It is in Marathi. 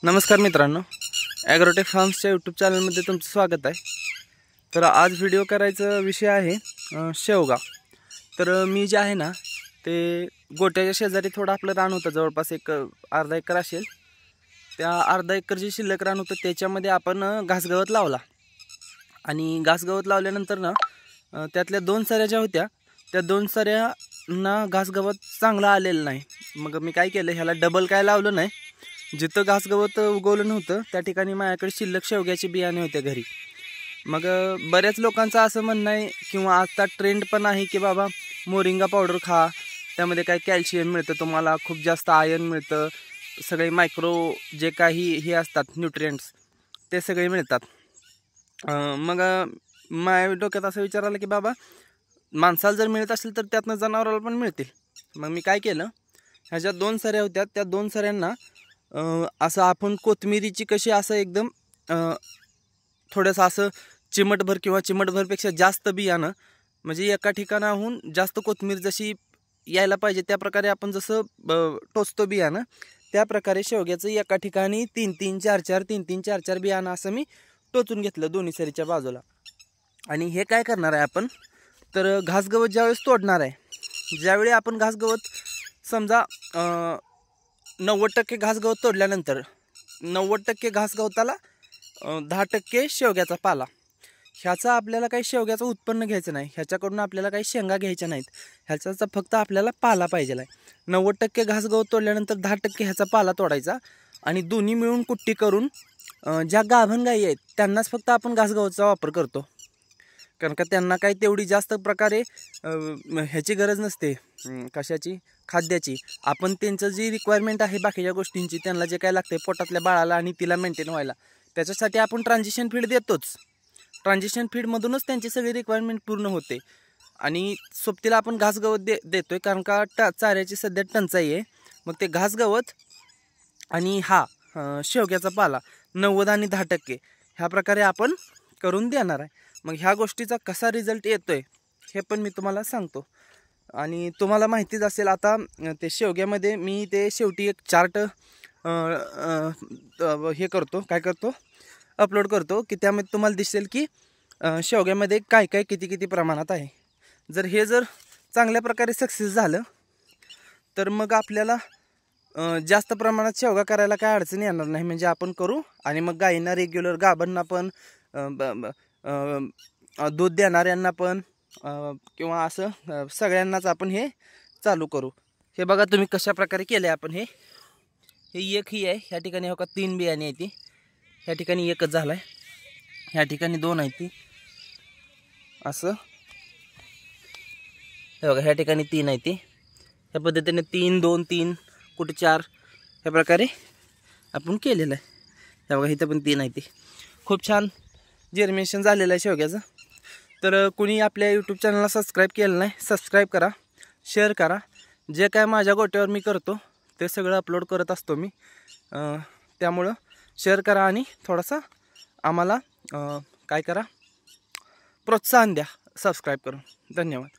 नमस्कार मित्रांनो, ॲग्रोटेक फार्म्सच्या यूट्यूब चॅनलमध्ये तुमचं स्वागत आहे। तर आज व्हिडिओ करायचा विषय आहे शेवगा। तर मी जे आहे ना ते गोट्याच्या शेजारी थोडं आपलं रान होतं, जवळपास एक अर्धा एकर असेल। त्या अर्धा एकर जे शिल्लक रान होतं त्याच्यामध्ये आपण घासगवत लावला आणि घासगवत लावल्यानंतर ना त्यातल्या दोन सऱ्या ज्या होत्या त्या दोन सऱ्यांना घासगवत चांगलं आलेलं नाही। मग मी काय केलं, ह्याला डबल काय लावलं नाही, जिथं घासगवत उगवलं नव्हतं त्या ठिकाणी माझ्याकडे शिल्लक शेवग्याचे बियाणे होते घरी। मग बऱ्याच लोकांचं असं म्हणणं आहे किंवा आता ट्रेंड पण आहे की बाबा मोरिंगा पावडर खा, त्यामध्ये काय कॅल्शियम मिळतं तुम्हाला, खूप जास्त आयर्न मिळतं, सगळे मायक्रो जे काही हे असतात न्यूट्रिएंट्स ते सगळे मिळतात। मग माझ्या डोक्यात असं विचार आला की बाबा माणसाला जर मिळत असेल तर त्यातनं जनावराला पण मिळतील। मग मी काय केलं, ह्या ज्या दोन सऱ्या होत्या त्या दोन सऱ्यांना असं आपण कोथिंबीरीची कशी असं एकदम थोडंसं असं चिमटभर किंवा चिमटभरपेक्षा जास्त बियाणं, म्हणजे एका ठिकाणाहून जास्त कोथिंबीर जशी यायला पाहिजे त्या प्रकारे आपण जसं टोचतो बियाणं, त्या प्रकारे शेवग्याचं एका ठिकाणी 3-3, 4-4, 3-3, 4-4 बियाणं असं मी टोचून घेतलं दोन्ही सरीच्या बाजूला। आणि हे काय करणार आहे आपण, तर घासगवत ज्यावेळेस तोडणार आहे, ज्यावेळी आपण घासगवत समजा 90% घासगवत तोडल्यानंतर 90% घासगवताला 10% शेवग्याचा पाला, ह्याचा आपल्याला काही शेवग्याचं उत्पन्न घ्यायचं नाही, ह्याच्याकडून आपल्याला काही शेंगा घ्यायच्या नाहीत, ह्याचा फक्त आपल्याला पाला पाहिजे आहे। 90% घासगवत तोडल्यानंतर 10% ह्याचा पाला तोडायचा आणि दोन्ही मिळून कुट्टी करून ज्या गाभण गायी आहेत त्यांनाच फक्त आपण घासगवतचा वापर करतो, कारण का त्यांना काही तेवढी जास्त प्रकारे ह्याची गरज नसते, कशाची, खाद्याची। आपण त्यांचं जी रिक्वायरमेंट आहे बाकीच्या गोष्टींची, त्यांना जे काय लागते पोटातल्या बाळाला आणि तिला मेंटेन व्हायला, त्याच्यासाठी आपण ट्रान्झिशन फीड देतोच। ट्रान्झिशन फीडमधूनच त्यांची सगळी रिक्वायरमेंट पूर्ण होते आणि सोबतीला आपण घासगवत देतोय, कारण का चाऱ्याची सध्या टंचाई आहे। मग ते घासगवत आणि हा शेवग्याचा पाला 90 आणि 10% ह्या प्रकारे आपण करून देणार आहे। मग ह्या गोष्टीचा कसा रिझल्ट येतोय हे पण मी तुम्हाला सांगतो। आणि तुम्हाला माहितीच असेल आता ते शेवग्यामध्ये मी ते शेवटी एक चार्ट हे करतो, काय करतो, अपलोड करतो की त्यामध्ये तुम्हाला दिसेल की शेवग्यामध्ये काय काय किती प्रमाणात आहे। जर चांगल्या प्रकारे सक्सेस झालं तर मग आपल्याला जास्त प्रमाणात शेवगा करायला काय अडचण येणार नाही, म्हणजे आपण करू आणि मग गायींना रेग्युलर, गाभांना पण, दूध देणाऱ्यांना पण किंवा असं सगळ्यांनाच आपण हे चालू करू। हे बघा तुम्ही कशा प्रकारे केले आपण हे एक ही आहे, ह्या ठिकाणी हो का 3 बियाणे आहेत, ह्या ठिकाणी एकच झालाय, ह्या ठिकाणी 2 आहेत ती असं, हे बघा ह्या ठिकाणी 3 आहेत ती, ह्या पद्धतीने 3, 2, 3, कुठे 4 ह्या प्रकारे आपण केलेलं आहे। हे बघा इथं पण 3 आहेत ती, खूप छान जर्मिनेशन झालेलं आहे शेवग्याचं। तर कुणी आपल्या यूट्यूब चॅनलला सबस्क्राईब केलं नाही, सबस्क्राईब करा, शेअर करा। जे काय माझ्या गोट्यावर मी करतो ते सगळं अपलोड करत असतो मी, त्यामुळं शेअर करा आणि थोडासा आम्हाला काय करा, प्रोत्साहन द्या सबस्क्राईब करून। धन्यवाद।